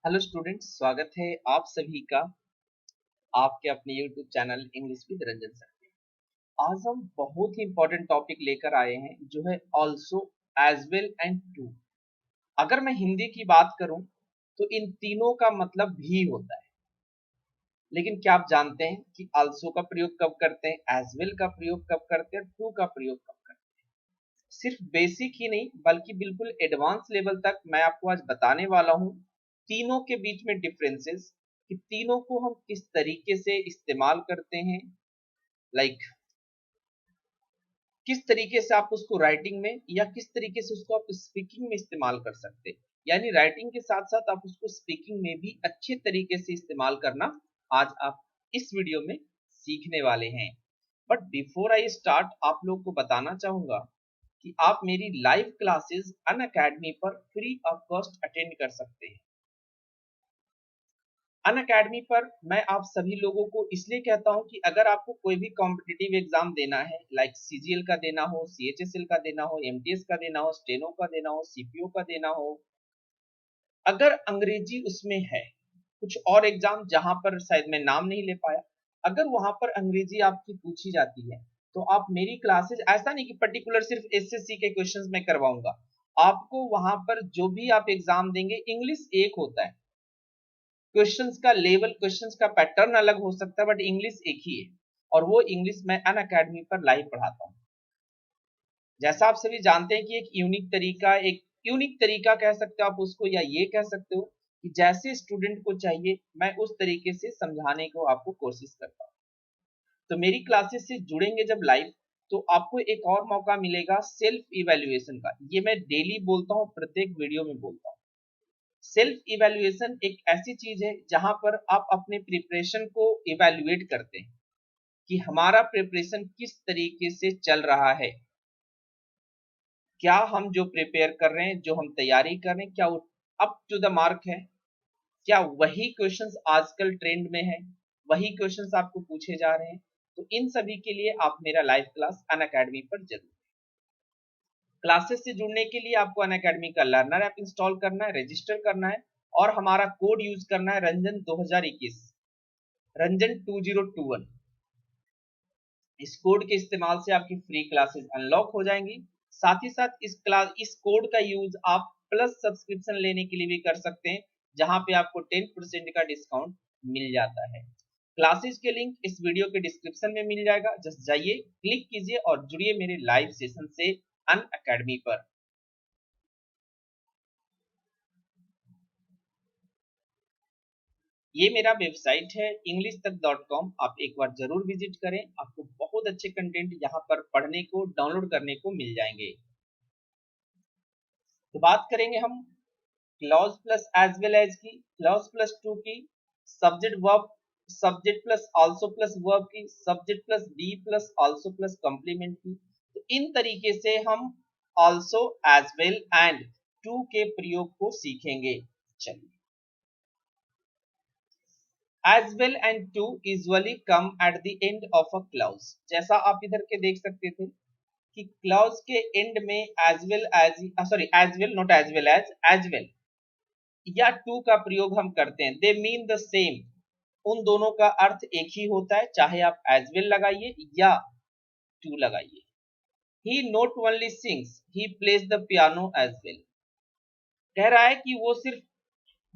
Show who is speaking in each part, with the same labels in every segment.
Speaker 1: Hello students, स्वागत है आप सभी का आपके अपने YouTube channel English with Ranjan sir पे। आज हम बहुत ही इंपॉर्टेंट टॉपिक लेकर आए हैं जो है also, as well and too. अगर मैं हिंदी की बात करूं तो इन तीनों का मतलब भी होता है, लेकिन क्या आप जानते हैं कि ऑल्सो का प्रयोग कब करते हैं, एज वेल का प्रयोग कब करते हैं, टू का प्रयोग कब करते हैं। सिर्फ बेसिक ही नहीं बल्कि बिल्कुल एडवांस लेवल तक मैं आपको आज बताने वाला हूं तीनों के बीच में डिफरेंसेस, कि तीनों को हम किस तरीके से इस्तेमाल करते हैं। लाइक किस तरीके से आप उसको राइटिंग में या किस तरीके से उसको आप स्पीकिंग में इस्तेमाल कर सकते हैं। यानी राइटिंग के साथ साथ आप उसको स्पीकिंग में भी अच्छे तरीके से इस्तेमाल करना आज आप इस वीडियो में सीखने वाले हैं। बट बिफोर आई स्टार्ट आप लोग को बताना चाहूंगा कि आप मेरी लाइव क्लासेस अनअकैडमी पर फ्री ऑफ कॉस्ट अटेंड कर सकते हैं। अनअकैडमी पर मैं आप सभी लोगों को इसलिए कहता हूं कि अगर आपको कोई भी कॉम्पिटिटिव एग्जाम देना है, लाइक सीजीएल का देना हो, सीएचएसएल का देना हो, एमटीएस का देना हो, स्टेनो का देना हो, सीपीओ का देना हो, अगर अंग्रेजी उसमें है, कुछ और एग्जाम जहां पर शायद मैं नाम नहीं ले पाया, अगर वहां पर अंग्रेजी आपकी पूछी जाती है तो आप मेरी क्लासेस, ऐसा नहीं कि पर्टिकुलर सिर्फ एसएससी के क्वेश्चंस मैं करवाऊंगा, आपको वहां पर जो भी आप एग्जाम देंगे इंग्लिश एक होता है। क्वेश्चंस का लेवल, क्वेश्चंस का पैटर्न अलग हो सकता है, बट इंग्लिश एक ही है। और वो इंग्लिश मैं अनअकैडमी पर लाइव पढ़ाता हूँ। जैसा आप सभी जानते हैं कि एक यूनिक तरीका कह सकते हो आप उसको, या ये कह सकते हो कि जैसे स्टूडेंट को चाहिए मैं उस तरीके से समझाने को आपको कोशिश करता हूँ। तो मेरी क्लासेस से जुड़ेंगे जब लाइव, तो आपको एक और मौका मिलेगा सेल्फ इवेल्युएशन का। ये मैं डेली बोलता हूँ, प्रत्येक वीडियो में बोलता हूँ। सेल्फ इवैल्यूएशन एक ऐसी चीज है जहां पर आप अपने प्रिपरेशन को इवैल्यूएट करते हैं कि हमारा प्रिपरेशन किस तरीके से चल रहा है। क्या हम जो प्रिपेयर कर रहे हैं, जो हम तैयारी कर रहे हैं, क्या वो अप टू द मार्क है? क्या वही क्वेश्चंस आजकल ट्रेंड में है, वही क्वेश्चंस आपको पूछे जा रहे हैं? तो इन सभी के लिए आप मेरा लाइव क्लास अनअकैडमी पर जरूर। क्लासेस से जुड़ने के लिए आपको अनअकैडमी का लर्नर ऐप इंस्टॉल करना है, रजिस्टर करना है और हमारा कोड यूज करना है रंजन 2021, रंजन 2021। इस कोड के इस्तेमाल से आपकी फ्री क्लासेस अनलॉक हो जाएंगी। साथ ही साथ इस कोड का यूज आप प्लस सब्सक्रिप्शन लेने के लिए भी कर सकते हैं, जहां पे आपको 10% का डिस्काउंट मिल जाता है। क्लासेस के लिंक इस वीडियो के डिस्क्रिप्शन में मिल जाएगा, जस्ट जाइए, क्लिक कीजिए और जुड़िए मेरे लाइव सेशन से अनअकैडमी पर। ये मेरा वेबसाइट है englishtak.com, आप एक बार जरूर विजिट करें, आपको बहुत अच्छे कंटेंट यहाँ पर पढ़ने को, डाउनलोड करने को मिल जाएंगे। तो बात करेंगे हम clause plus as well as की, क्लॉज प्लस टू की, subject verb, subject plus also plus verb की, subject plus be plus also plus complement की। तो इन तरीके से हम also, as well and too के प्रयोग को सीखेंगे। चलिए, as well and to usually come at the end of a clause। जैसा आप इधर के देख सकते थे कि क्लाउज के एंड में as well as, sorry as well not as well as well या to का प्रयोग हम करते हैं। they mean the same, उन दोनों का अर्थ एक ही होता है, चाहे आप as well लगाइए या to लगाइए। he not only sings, he plays the piano as well। कह रहा है कि वो सिर्फ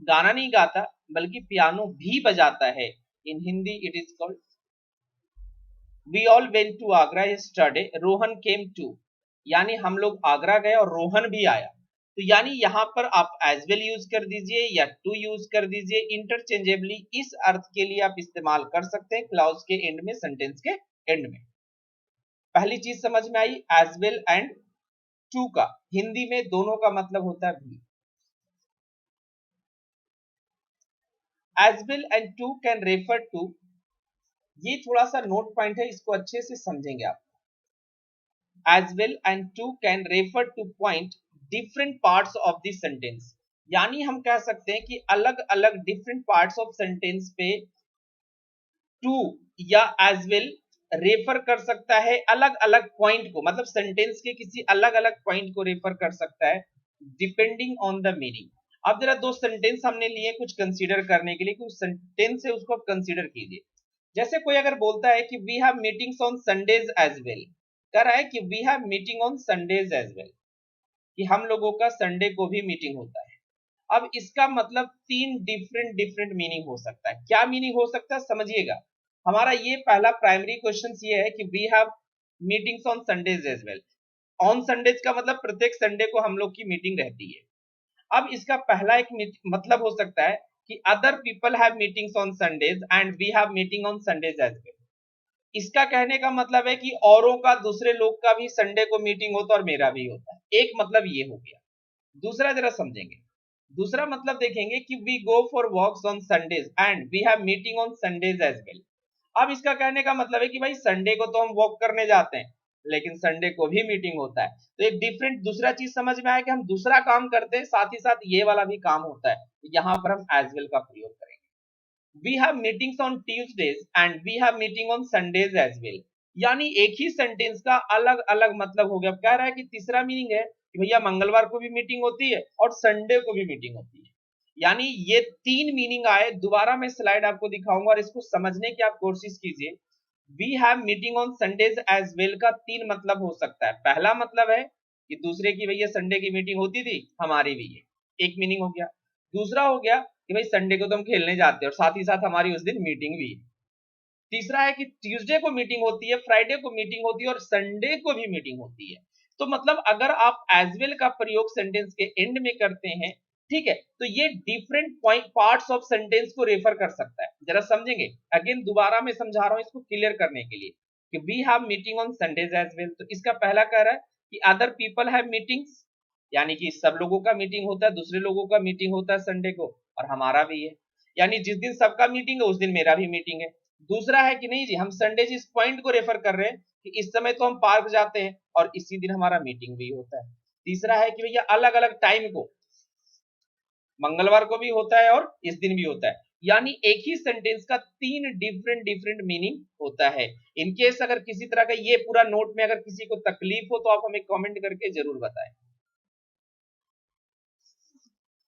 Speaker 1: गाना नहीं गाता बल्कि पियानो भी बजाता है। In Hindi it is called we all went to Agra yesterday, Rohan came too. यानी हम लोग आगरा गए और रोहन भी आया। तो यानी यहां पर आप एज वेल यूज कर दीजिए या टू यूज कर दीजिए, इंटरचेंजेबली इस अर्थ के लिए आप इस्तेमाल कर सकते हैं क्लाउज के एंड में, सेंटेंस के एंड में। पहली चीज समझ में आई, एज वेल एंड टू का हिंदी में दोनों का मतलब होता है भी। As well and too can refer to, ये थोड़ा सा नोट पॉइंट है, इसको अच्छे से समझेंगे आप। as well and to can refer to point different parts of the sentence। यानी हम कह सकते हैं कि अलग अलग different parts of sentence पे to या as well रेफर कर सकता है अलग अलग पॉइंट को, मतलब सेंटेंस के किसी अलग अलग पॉइंट को रेफर कर सकता है डिपेंडिंग ऑन द मीनिंग। अब जरा दो सेंटेंस हमने लिए कुछ कंसीडर करने के लिए, कुछ सेंटेंस है उसको आप कंसीडर कीजिए। जैसे कोई अगर बोलता है कि we have meetings on Sundays as well, कह रहा है कि we have meeting on Sundays as well, कि हम लोगों का संडे को भी मीटिंग होता है। अब इसका मतलब तीन डिफरेंट डिफरेंट मीनिंग हो सकता है। क्या मीनिंग हो सकता है समझिएगा। हमारा ये पहला प्राइमरी क्वेश्चन ये है कि we have meetings on Sundays as well. On Sundays का मतलब प्रत्येक संडे को हम लोग की मीटिंग रहती है। अब इसका पहला एक मतलब हो सकता है कि other people have meetings on Sundays and we have meeting on Sundays as well. इसका कहने का मतलब है कि औरों का, दूसरे लोग का भी संडे को मीटिंग होता है और मेरा भी होता है। एक मतलब ये हो गया। दूसरा जरा समझेंगे। दूसरा मतलब देखेंगे कि we go for walks on Sundays and we have meeting on Sundays as well. अब इसका कहने का मतलब है कि भाई संडे को तो हम वॉक करने जाते हैं, लेकिन संडे को भी मीटिंग होता है। तो एक डिफरेंट दूसरा चीज समझ में आया कि हम दूसरा काम करते हैं, साथ ही साथ ये वाला भी काम होता है। यहाँ पर हम एज वेल का प्रयोग करेंगे। We have meetings on Tuesdays and we have meeting on Sundays as well. यानी एक ही सेंटेंस का अलग अलग मतलब हो गया। कह रहा है कि तीसरा मीनिंग है कि भैया मंगलवार को भी मीटिंग होती है और संडे को भी मीटिंग होती है। यानी ये तीन मीनिंग आए। दोबारा मैं स्लाइड आपको दिखाऊंगा और इसको समझने की आप कोशिश कीजिए। We have meeting on Sundays as well का तीन मतलब हो सकता है। पहला मतलब है कि दूसरे की भैया संडे की मीटिंग होती थी, हमारी भी है, एक मीनिंग हो गया। दूसरा हो गया कि भाई संडे को तो हम खेलने जाते हैं और साथ ही साथ हमारी उस दिन मीटिंग भी है। तीसरा है कि ट्यूसडे को मीटिंग होती है, फ्राइडे को मीटिंग होती है और संडे को भी मीटिंग होती है। तो मतलब अगर आप एज वेल का प्रयोग सेंटेंस के एंड में करते हैं, ठीक है, तो ये different point parts of sentence को रेफर कर सकता है। जरा समझेंगे। अगेन दोबारा मैं समझा रहा हूं इसको क्लियर करने के लिए कि we have meeting on Sundays as well. तो इसका पहला कह रहा है कि अदर पीपल हैव मीटिंग्स, यानी कि सब लोगों का मीटिंग होता है, दूसरे लोगों का मीटिंग होता है संडे को, और हमारा भी है। यानी जिस दिन सबका मीटिंग है उस दिन मेरा भी मीटिंग है। दूसरा है कि नहीं जी, हम संडे जिस पॉइंट को रेफर कर रहे हैं कि इस समय तो हम पार्क जाते हैं और इसी दिन हमारा मीटिंग भी होता है। तीसरा है कि भैया अलग अलग टाइम को, मंगलवार को भी होता है और इस दिन भी होता है। यानी एक ही सेंटेंस का तीन डिफरेंट डिफरेंट मीनिंग होता है। इन केस अगर किसी तरह का ये पूरा नोट में अगर किसी को तकलीफ हो तो आप हमें कमेंट करके जरूर बताएं।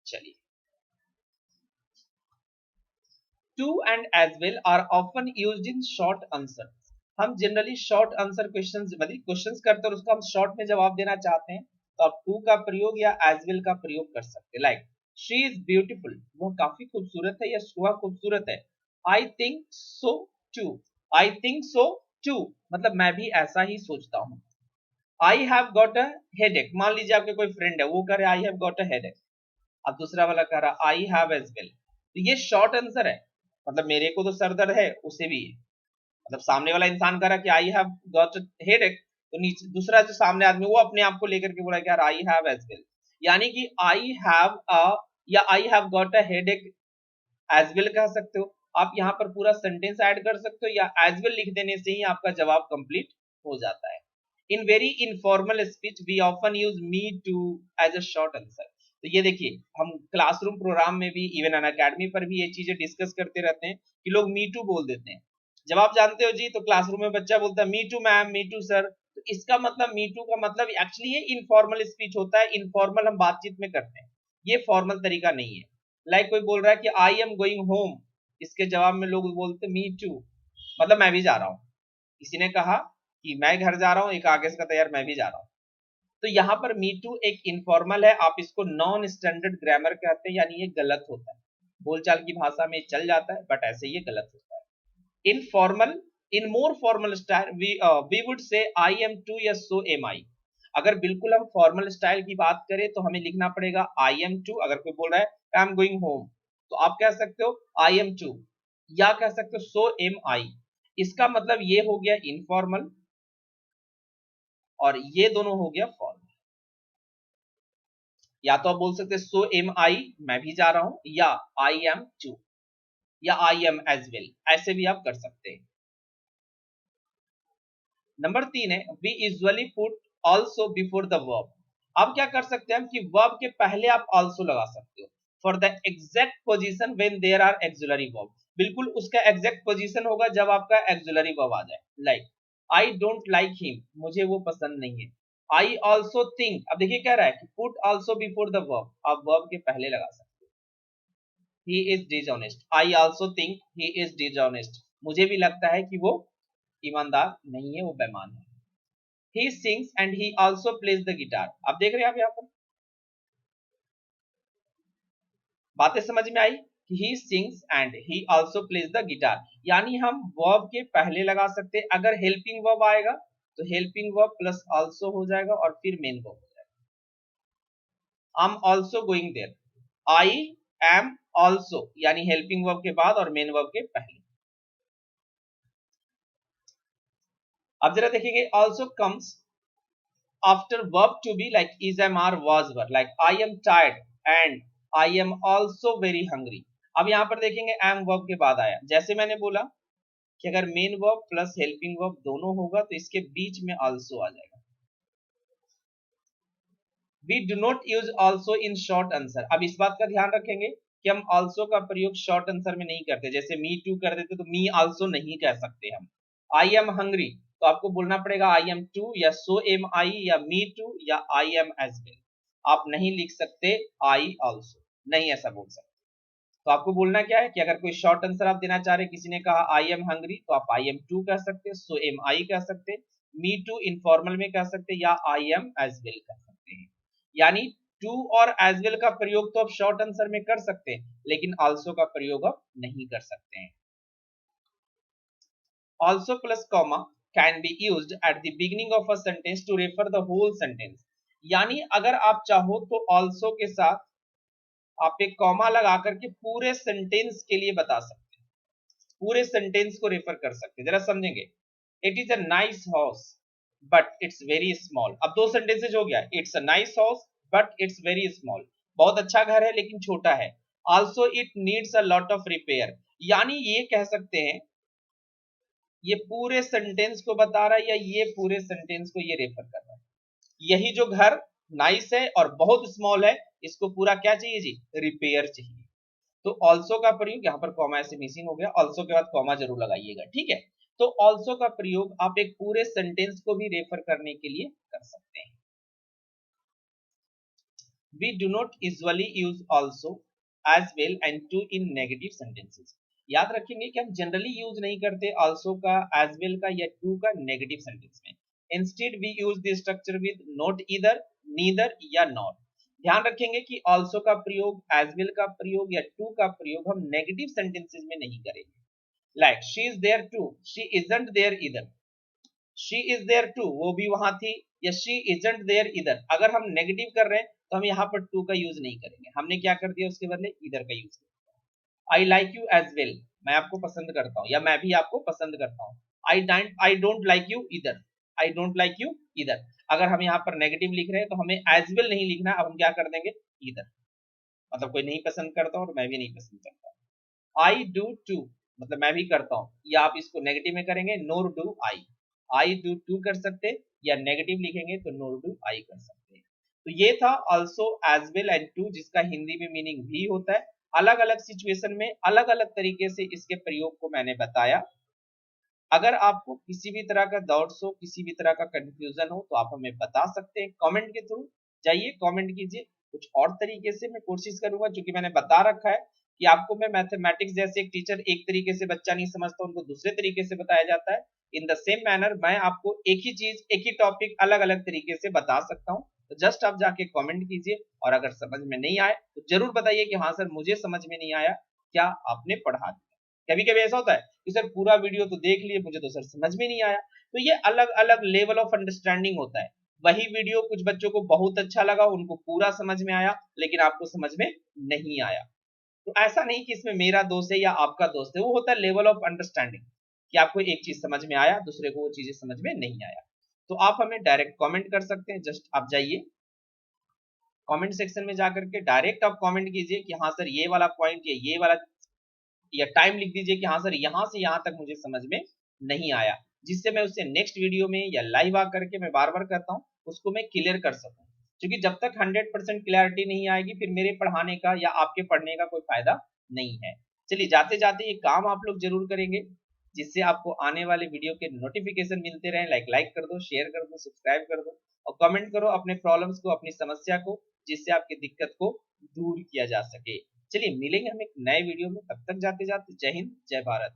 Speaker 1: चलिए, to and as well are often used in short answer। हम जनरली शॉर्ट आंसर क्वेश्चंस, मतलब क्वेश्चंस करते हैं और उसका हम शॉर्ट में जवाब देना चाहते हैं, तो आप टू का प्रयोग या एज वेल का प्रयोग कर सकते हैं। लाइक शी इज ब्यूटीफुल, वह काफी खूबसूरत है या वह खूबसूरत है। I think so too, I think so too मतलब मैं भी ऐसा ही सोचता हूँ। I have got a headache, मान लीजिए आपके कोई फ्रेंड है, वो कह रहे I have got a headache, अब दूसरा वाला कह रहा आई हैव एज वेल। तो ये शॉर्ट आंसर है, मतलब मेरे को तो सर दर्द है, उसे भी है। मतलब सामने वाला इंसान कह रहा कि आई हैव गॉट हेडेक, तो नीचे दूसरा जो सामने आदमी वो अपने आप को लेकर के बोला कि यार आई हैव एज वेल। यानी कि आई हैव अ या I have got a headache as well कह सकते हो। आप यहाँ पर पूरा सेंटेंस ऐड कर सकते हो या एज वेल लिख देने से ही आपका जवाब कंप्लीट हो जाता है। In very informal speech we often use me too as a short answer. तो ये देखिए, हम क्लासरूम प्रोग्राम में भी, इवन अन अकेडमी पर भी ये चीजें डिस्कस करते रहते हैं कि लोग मी टू बोल देते हैं। जब आप जानते हो जी, तो क्लासरूम में बच्चा बोलता है me too ma'am, me too sir, तो इसका मतलब मी टू का मतलब एक्चुअली ये इनफॉर्मल स्पीच होता है। इनफॉर्मल हम बातचीत में करते हैं, ये फॉर्मल तरीका नहीं है। लाइक कोई बोल रहा है कि आई एम गोइंग होम, इसके जवाब में लोग बोलते मी टू, मतलब मैं भी जा रहा हूँ। किसी ने कहा कि मैं घर जा रहा हूँ, एक आगे का तैयार मैं भी जा रहा हूँ। तो यहाँ पर मी टू एक इनफॉर्मल है, आप इसको नॉन स्टैंडर्ड ग्रामर कहते हैं, यानी ये गलत होता है। बोलचाल की भाषा में चल जाता है, बट ऐसे ये गलत होता है। Informal, in more formal style we would say I M to या सो एम आई। अगर बिल्कुल हम फॉर्मल स्टाइल की बात करें तो हमें लिखना पड़ेगा आई एम टू। अगर कोई बोल रहा है आई एम गोइंग होम, तो आप कह सकते हो आई एम टू, या कह सकते हो सो एम आई। इसका मतलब ये हो गया इनफॉर्मल और ये दोनों हो गया फॉर्मल। या तो आप बोल सकते हैं सो एम आई, मैं भी जा रहा हूं, या आई एम टू, या आई एम एज वेल, ऐसे भी आप कर सकते हैं। नंबर 3 है we usually put also before the verb. आप क्या कर सकते हैं कि वर्ब के पहले आप ऑल्सो लगा सकते हो for the exact position when there are auxiliary verb. बिल्कुल उसका एग्जैक्ट पोजीशन होगा जब आपका एक्सिलरी वर्ब आ जाए। Like I don't like him, मुझे वो पसंद नहीं है। आई ऑल्सो थिंक, अब देखिए कह रहा है कि put also before the verb, आप वर्ब के पहले लगा सकते he is dishonest. I also think he is dishonest. मुझे भी लगता है कि वो ईमानदार नहीं है, वो बेईमान है. He sings and he also plays the guitar. आप देख रहे हैं आप यहाँ पर बातें समझ में आई. He sings and he also plays the guitar. यानी हम verb के पहले लगा सकते हैं. अगर helping verb आएगा तो helping verb plus also हो जाएगा और फिर main verb हो जाएगा. I'm also going there. I am also यानी helping verb के बाद और main verb के पहले. अब जरा देखेंगे also comes after verb to be like is, am, are, was, were. Like I am tired and I am also very hungry. अब यहाँ पर देखेंगे am verb के बाद आया. जैसे मैंने बोला कि अगर main verb plus helping verb दोनों होगा तो इसके बीच में also आ जाएगा. We do not use also in short answer. अब इस बात का ध्यान रखेंगे कि हम also का प्रयोग शॉर्ट आंसर में नहीं करते. जैसे me too कर देते तो me also नहीं कह सकते हम. I am hungry तो आपको बोलना पड़ेगा I am too या so am I या me too या I am as well. आप नहीं लिख सकते I also, नहीं ऐसा बोल सकते. तो आपको बोलना क्या है कि अगर कोई शॉर्ट आंसर आप देना चाह रहे, किसी ने कहा I am hungry तो आप I am too कह सकते, so am I कह सकते, me too इनफॉर्मल में कह सकते या I am as well कह सकते हैं. यानी to और as well का प्रयोग तो आप शॉर्ट आंसर में कर सकते हैं, लेकिन also का प्रयोग आप नहीं कर सकते हैं. Also plus comma can be used at the beginning of a sentence to refer the whole sentence. यानी अगर आप चाहो तो also के साथ आप एक कॉमा लगा करके पूरे सेंटेंस के लिए बता सकते हैं, पूरे सेंटेंस को रेफर कर सकते हैं. जरा समझेंगे. It is a nice house but it's very small. अब दो सेंटेंसेज हो गया. It's a nice house but it's very small. बहुत अच्छा घर है लेकिन छोटा है. Also it needs a lot of repair. यानी ये कह सकते हैं ये पूरे सेंटेंस को बता रहा है या ये पूरे सेंटेंस को ये रेफर कर रहा है. यही जो घर नाइस है और बहुत स्मॉल है, इसको पूरा क्या चाहिए जी, रिपेयर चाहिए. तो ऑल्सो का प्रयोग, यहाँ पर कॉमा ऐसे मिसिंग हो गया, ऑल्सो के बाद कॉमा जरूर लगाइएगा, ठीक है. तो ऑल्सो का प्रयोग आप एक पूरे सेंटेंस को भी रेफर करने के लिए कर सकते हैं. We do not usually use also, as well and to in negative sentences. याद रखेंगे कि हम जनरली यूज नहीं करते also का, as well का या to का नेगेटिव सेंटेंस में. Instead we use the structure with not, either, neither या not. ध्यान रखेंगे कि also का प्रयोग, as well का प्रयोग या to का प्रयोग हम नेगेटिव सेंटेंसेस में नहीं करेंगे. Like she is there too, she isn't there either. she is there too, वो भी वहां थी, या she isn't there either. अगर हम नेगेटिव कर रहे हैं तो हम यहाँ पर to का यूज नहीं करेंगे. हमने क्या कर दिया, उसके बदले either का यूज किया. I like you as well, मैं आपको पसंद करता हूँ या मैं भी आपको पसंद करता हूँ. I don't like you either, I don't like you either. अगर हम यहाँ पर नेगेटिव लिख रहे हैं तो हमें as well नहीं लिखना. अब हम क्या कर देंगे, either. मतलब कोई नहीं पसंद करता और मैं भी नहीं पसंद करता. I do too, मतलब मैं भी करता हूँ, या आप इसको नेगेटिव में करेंगे nor do I do too कर सकते, या नेगेटिव लिखेंगे तो nor do I कर सकते हैं. तो ये था also, as well and to, जिसका हिंदी में मीनिंग भी होता है. अलग अलग सिचुएशन में अलग अलग तरीके से इसके प्रयोग को मैंने बताया. अगर आपको किसी भी तरह का डाउट्स हो, किसी भी तरह का कंफ्यूजन हो तो आप हमें बता सकते हैं कमेंट के थ्रू. जाइए कमेंट कीजिए. कुछ और तरीके से मैं कोशिश करूंगा, क्योंकि मैंने बता रखा है कि आपको मैं मैथमेटिक्स जैसे एक टीचर एक तरीके से बच्चा नहीं समझता, उनको दूसरे तरीके से बताया जाता है. इन द सेम मैनर मैं आपको एक ही चीज, एक ही टॉपिक अलग अलग तरीके से बता सकता हूँ. तो जस्ट आप जाके कमेंट कीजिए, और अगर समझ में नहीं आए तो जरूर बताइए कि हाँ सर मुझे समझ में नहीं आया, क्या आपने पढ़ा दिया. कभी कभी ऐसा होता है कि सर पूरा वीडियो तो देख लिए, मुझे तो सर समझ में नहीं आया. तो ये अलग अलग लेवल ऑफ अंडरस्टैंडिंग होता है. वही वीडियो कुछ बच्चों को बहुत अच्छा लगा, उनको पूरा समझ में आया, लेकिन आपको समझ में नहीं आया. तो ऐसा नहीं कि इसमें मेरा दोस्त है या आपका दोस्त है, वो होता है लेवल ऑफ अंडरस्टैंडिंग, कि आपको एक चीज समझ में आया, दूसरे को वो चीजें समझ में नहीं आया. तो आप हमें डायरेक्ट कमेंट कर सकते हैं. जस्ट आप जाइए कमेंट सेक्शन में जाकर के डायरेक्ट आप कमेंट कीजिए कि हाँ सर ये वाला पॉइंट या ये वाला, या टाइम लिख दीजिए कि हाँ सर यहाँ से यहाँ तक मुझे समझ में नहीं आया, जिससे मैं उससे नेक्स्ट वीडियो में या लाइव आकर के, मैं बार बार कहता हूँ, उसको मैं क्लियर कर सकूँ. क्योंकि जब तक 100% क्लैरिटी नहीं आएगी फिर मेरे पढ़ाने का या आपके पढ़ने का कोई फायदा नहीं है. चलिए जाते जाते ये काम आप लोग जरूर करेंगे, जिससे आपको आने वाले वीडियो के नोटिफिकेशन मिलते रहे. लाइक कर दो, शेयर कर दो, सब्सक्राइब कर दो, और कमेंट करो अपने प्रॉब्लम्स को, अपनी समस्या को, जिससे आपकी दिक्कत को दूर किया जा सके. चलिए मिलेंगे हम एक नए वीडियो में, तब तक जाते जाते जय हिंद जय भारत।